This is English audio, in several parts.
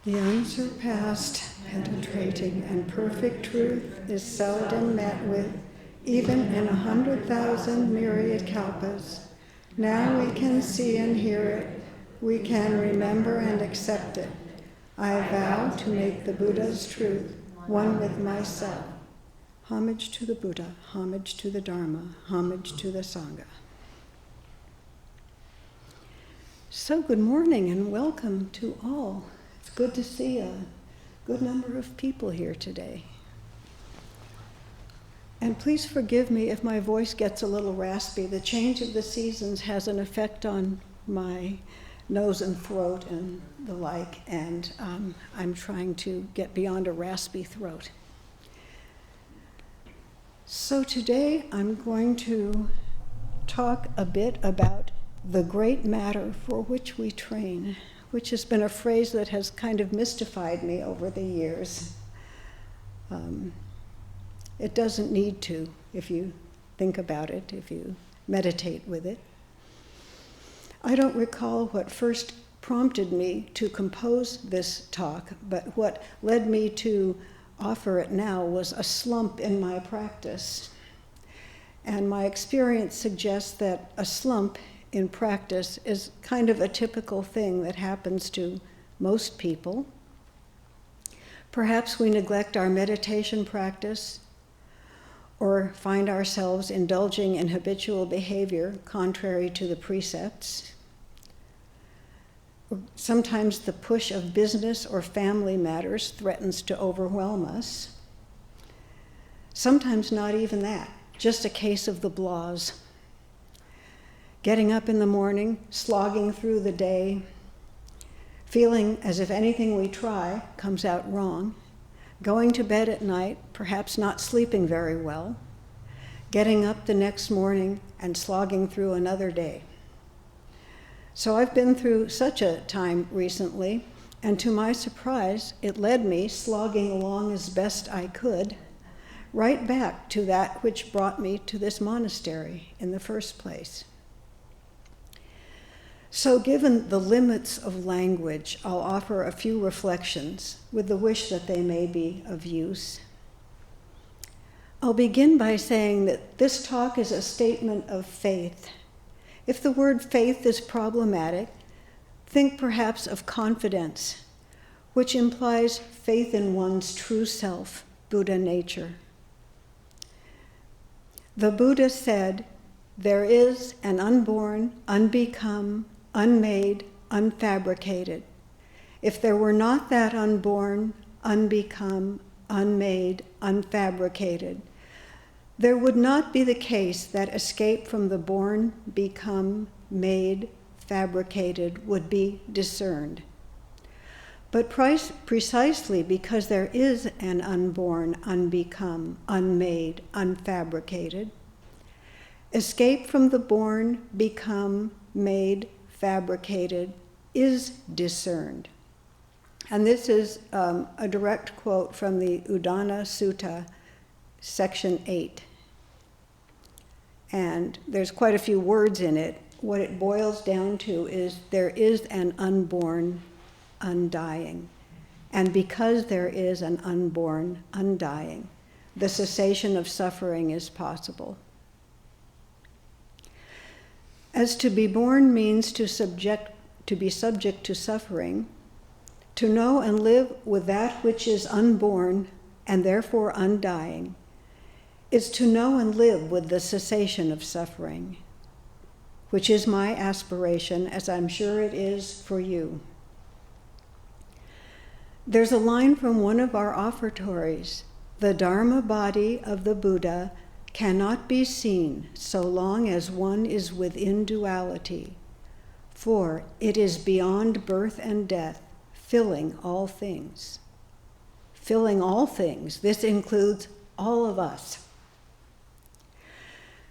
The unsurpassed, penetrating, and perfect truth is seldom met with, even in 100,000 myriad kalpas. Now we can see and hear it. We can remember and accept it. I vow to make the Buddha's truth one with myself. Homage to the Buddha, homage to the Dharma, homage to the Sangha. So good morning and welcome to all. It's good to see a good number of people here today. And please forgive me if my voice gets a little raspy. The change of the seasons has an effect on my nose and throat and the like, and I'm trying to get beyond a raspy throat. So today I'm going to talk a bit about the great matter for which we train, which has been a phrase that has kind of mystified me over the years. It doesn't need to if you think about it, if you meditate with it. I don't recall what first prompted me to compose this talk, but what led me to offer it now was a slump in my practice. And my experience suggests that a slump in practice is kind of a typical thing that happens to most people. Perhaps we neglect our meditation practice or find ourselves indulging in habitual behavior contrary to the precepts. Sometimes the push of business or family matters threatens to overwhelm us. Sometimes not even that, just a case of the blahs. Getting up in the morning, slogging through the day, feeling as if anything we try comes out wrong, going to bed at night, perhaps not sleeping very well, getting up the next morning and slogging through another day. So I've been through such a time recently, and to my surprise, it led me, slogging along as best I could, right back to that which brought me to this monastery in the first place. So given the limits of language, I'll offer a few reflections with the wish that they may be of use. I'll begin by saying that this talk is a statement of faith. If the word faith is problematic, think perhaps of confidence, which implies faith in one's true self, Buddha nature. The Buddha said, "There is an unborn, unbecome, unmade, unfabricated. If there were not that unborn, unbecome, unmade, unfabricated, there would not be the case that escape from the born, become, made, fabricated would be discerned. But precisely because there is an unborn, unbecome, unmade, unfabricated, escape from the born, become, made, fabricated is discerned." And this is a direct quote from the Udana Sutta, section 8. And there's quite a few words in it. What it boils down to is there is an unborn undying. And because there is an unborn undying, the cessation of suffering is possible. As to be born means to be subject to suffering, to know and live with that which is unborn and therefore undying, is to know and live with the cessation of suffering, which is my aspiration, as I'm sure it is for you. There's a line from one of our offertories: "The Dharma body of the Buddha cannot be seen so long as one is within duality, for it is beyond birth and death, filling all things." Filling all things, this includes all of us.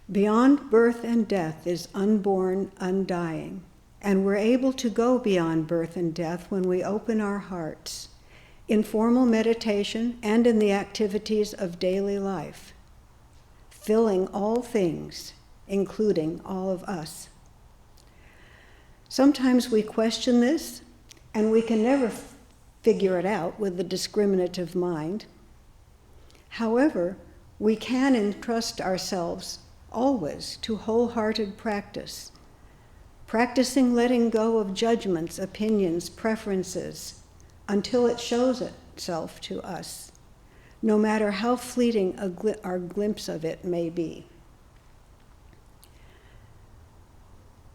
Beyond birth and death is unborn, undying, and we're able to go beyond birth and death when we open our hearts, in formal meditation and in the activities of daily life, filling all things, including all of us. Sometimes we question this, and we can never figure it out with the discriminative mind. However, we can entrust ourselves always to wholehearted practice, practicing letting go of judgments, opinions, preferences, until it shows itself to us, no matter how fleeting our glimpse of it may be.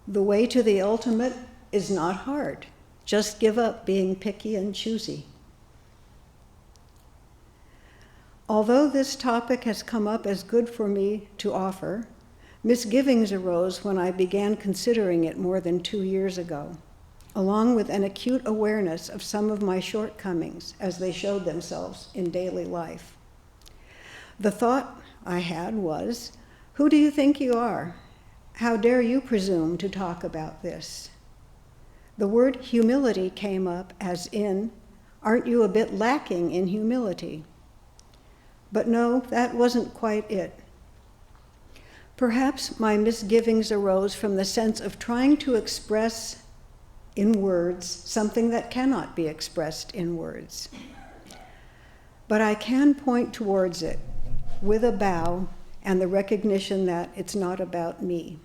The way to the ultimate is not hard. Just give up being picky and choosy. Although this topic has come up as good for me to offer, misgivings arose when I began considering it more than 2 years ago, along with an acute awareness of some of my shortcomings as they showed themselves in daily life. The thought I had was, who do you think you are? How dare you presume to talk about this? The word humility came up as in, aren't you a bit lacking in humility? But no, that wasn't quite it. Perhaps my misgivings arose from the sense of trying to express in words something that cannot be expressed in words. But I can point towards it with a bow and the recognition that it's not about me.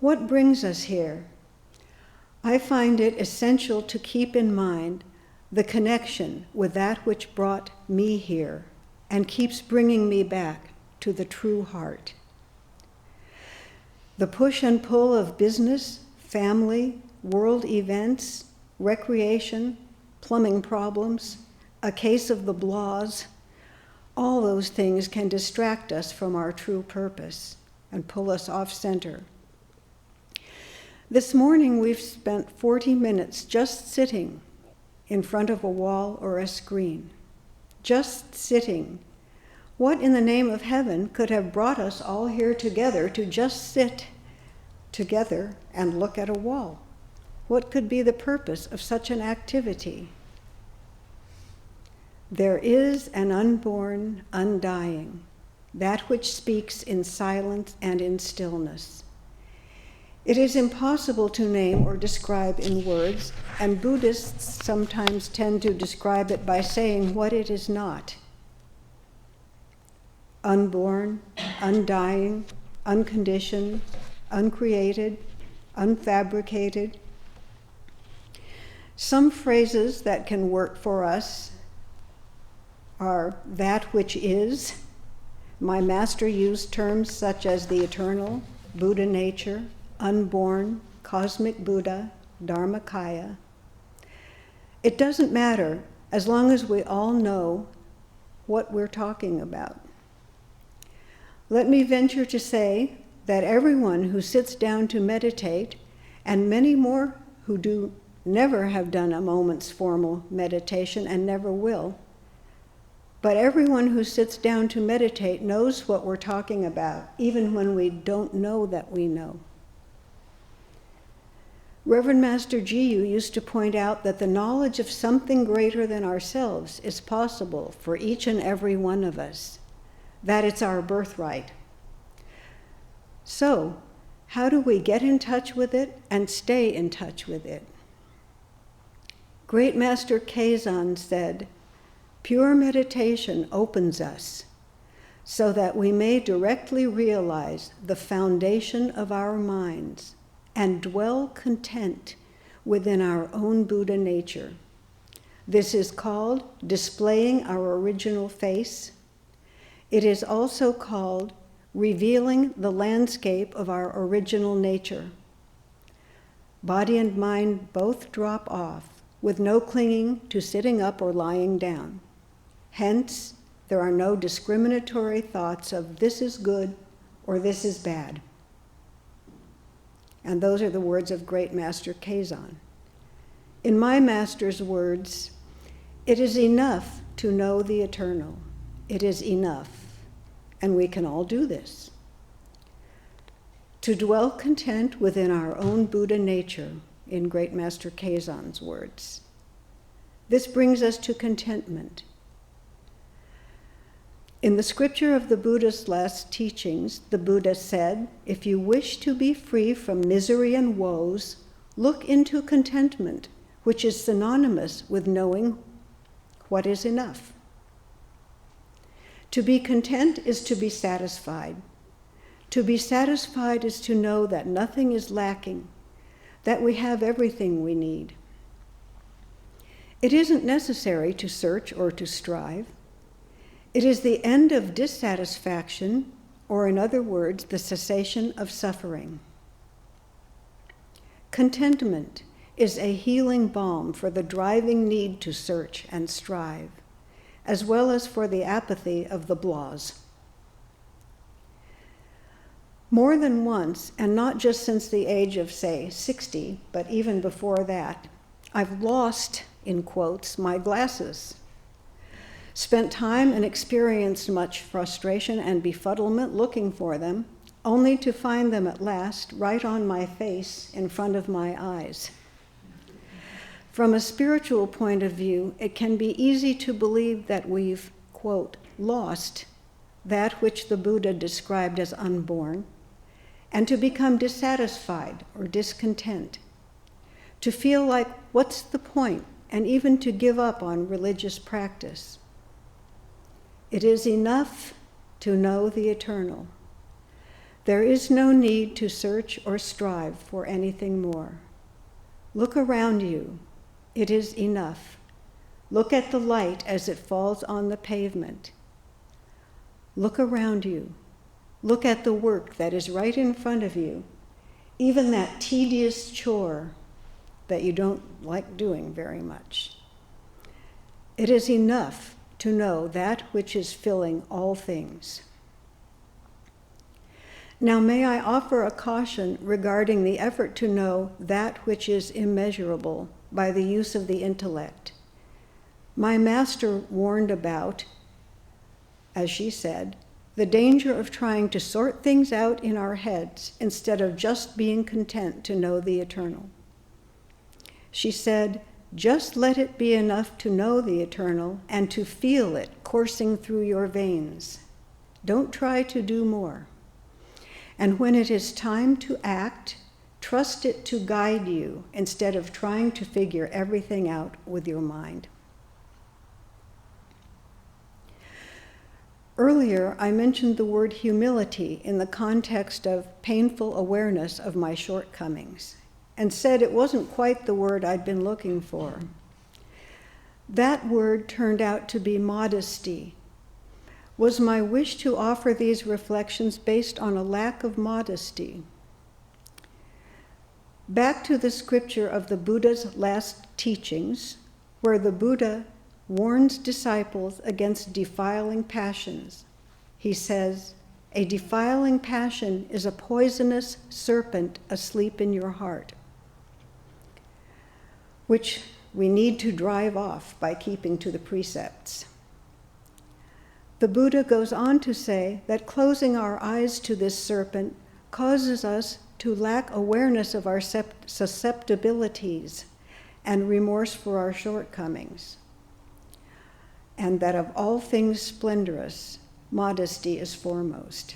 What brings us here? I find it essential to keep in mind the connection with that which brought me here and keeps bringing me back to the true heart. The push and pull of business, family, world events, recreation, plumbing problems, a case of the blahs, all those things can distract us from our true purpose and pull us off center. This morning we've spent 40 minutes just sitting in front of a wall or a screen. Just sitting. What in the name of heaven could have brought us all here together to just sit together and look at a wall? What could be the purpose of such an activity? There is an unborn, undying, that which speaks in silence and in stillness. It is impossible to name or describe in words, and Buddhists sometimes tend to describe it by saying what it is not. Unborn, undying, unconditioned, uncreated, unfabricated. Some phrases that can work for us are that which is. My master used terms such as the eternal, Buddha nature, unborn, cosmic Buddha, Dharmakaya. It doesn't matter as long as we all know what we're talking about. Let me venture to say that everyone who sits down to meditate, and many more who do never have done a moment's formal meditation and never will, but everyone who sits down to meditate knows what we're talking about, even when we don't know that we know. Reverend Master Jiyu used to point out that the knowledge of something greater than ourselves is possible for each and every one of us, that it's our birthright. So, how do we get in touch with it and stay in touch with it? Great Master Keisan said, pure meditation opens us so that we may directly realize the foundation of our minds and dwell content within our own Buddha nature. This is called displaying our original face. It is also called revealing the landscape of our original nature. Body and mind both drop off with no clinging to sitting up or lying down. Hence, there are no discriminatory thoughts of this is good or this is bad. And those are the words of Great Master Keisan. In my master's words, it is enough to know the eternal. It is enough, and we can all do this. To dwell content within our own Buddha nature, in Great Master Keisan's words. This brings us to contentment. In the scripture of the Buddha's last teachings, the Buddha said, if you wish to be free from misery and woes, look into contentment, which is synonymous with knowing what is enough. To be content is to be satisfied. To be satisfied is to know that nothing is lacking, that we have everything we need. It isn't necessary to search or to strive. It is the end of dissatisfaction, or in other words, the cessation of suffering. Contentment is a healing balm for the driving need to search and strive, as well as for the apathy of the blahs. More than once, and not just since the age of, say, 60, but even before that, I've lost, in quotes, my glasses. Spent time and experienced much frustration and befuddlement looking for them, only to find them at last right on my face in front of my eyes. From a spiritual point of view, it can be easy to believe that we've, quote, lost that which the Buddha described as unborn, and to become dissatisfied or discontent, to feel like, what's the point, and even to give up on religious practice. It is enough to know the eternal. There is no need to search or strive for anything more. Look around you. It is enough. Look at the light as it falls on the pavement. Look around you. Look at the work that is right in front of you, even that tedious chore that you don't like doing very much. It is enough to know that which is filling all things. Now may I offer a caution regarding the effort to know that which is immeasurable by the use of the intellect. My master warned about, as she said, the danger of trying to sort things out in our heads instead of just being content to know the eternal. She said, just let it be enough to know the eternal and to feel it coursing through your veins. Don't try to do more. And when it is time to act, trust it to guide you instead of trying to figure everything out with your mind. Earlier, I mentioned the word humility in the context of painful awareness of my shortcomings, and said it wasn't quite the word I'd been looking for. That word turned out to be modesty. Was my wish to offer these reflections based on a lack of modesty? Back to the scripture of the Buddha's last teachings, where the Buddha warns disciples against defiling passions. He says, a defiling passion is a poisonous serpent asleep in your heart, which we need to drive off by keeping to the precepts. The Buddha goes on to say that closing our eyes to this serpent causes us to lack awareness of our susceptibilities and remorse for our shortcomings, and that of all things splendorous, modesty is foremost.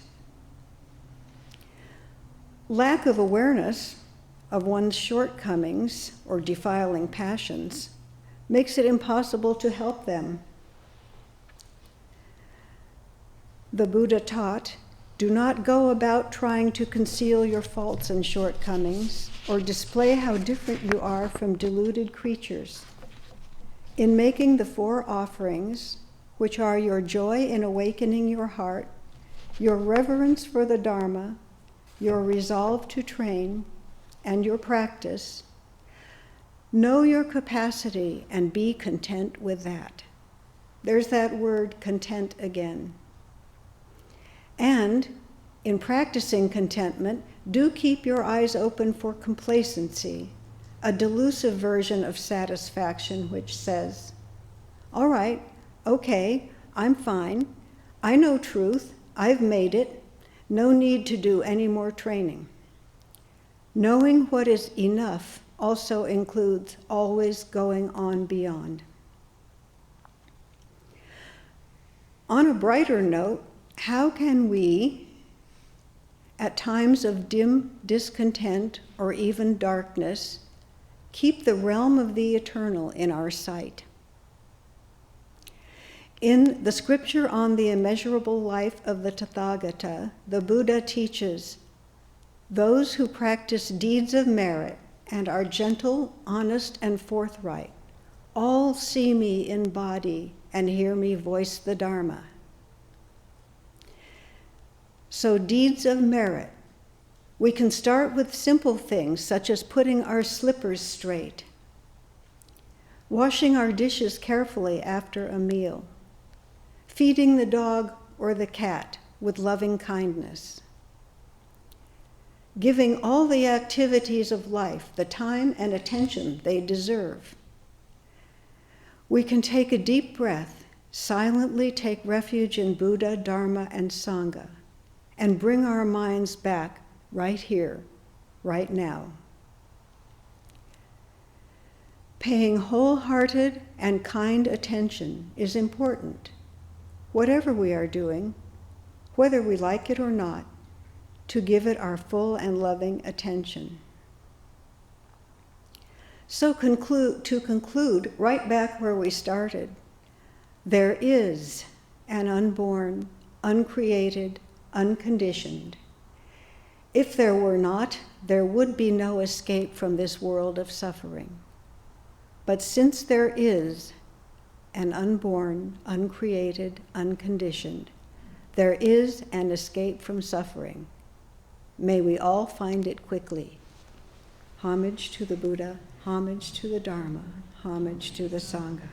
Lack of awareness of one's shortcomings or defiling passions makes it impossible to help them. The Buddha taught, do not go about trying to conceal your faults and shortcomings or display how different you are from deluded creatures. In making the 4 offerings, which are your joy in awakening your heart, your reverence for the Dharma, your resolve to train, and your practice, know your capacity and be content with that. There's that word, content, again. And in practicing contentment, do keep your eyes open for complacency, a delusive version of satisfaction which says, all right, okay, I'm fine. I know truth. I've made it. No need to do any more training. Knowing what is enough also includes always going on beyond. On a brighter note, how can we, at times of dim discontent or even darkness, keep the realm of the eternal in our sight. In the scripture on the immeasurable life of the Tathagata, the Buddha teaches, those who practice deeds of merit and are gentle, honest, and forthright, all see me in body and hear me voice the Dharma. So deeds of merit. We can start with simple things such as putting our slippers straight, washing our dishes carefully after a meal, feeding the dog or the cat with loving kindness, giving all the activities of life the time and attention they deserve. We can take a deep breath, silently take refuge in Buddha, Dharma, and Sangha, and bring our minds back right here, right now. Paying wholehearted and kind attention is important, whatever we are doing, whether we like it or not, to give it our full and loving attention. So to conclude, right back where we started, there is an unborn, uncreated, unconditioned. If there were not, there would be no escape from this world of suffering. But since there is an unborn, uncreated, unconditioned, there is an escape from suffering. May we all find it quickly. Homage to the Buddha, homage to the Dharma, homage to the Sangha.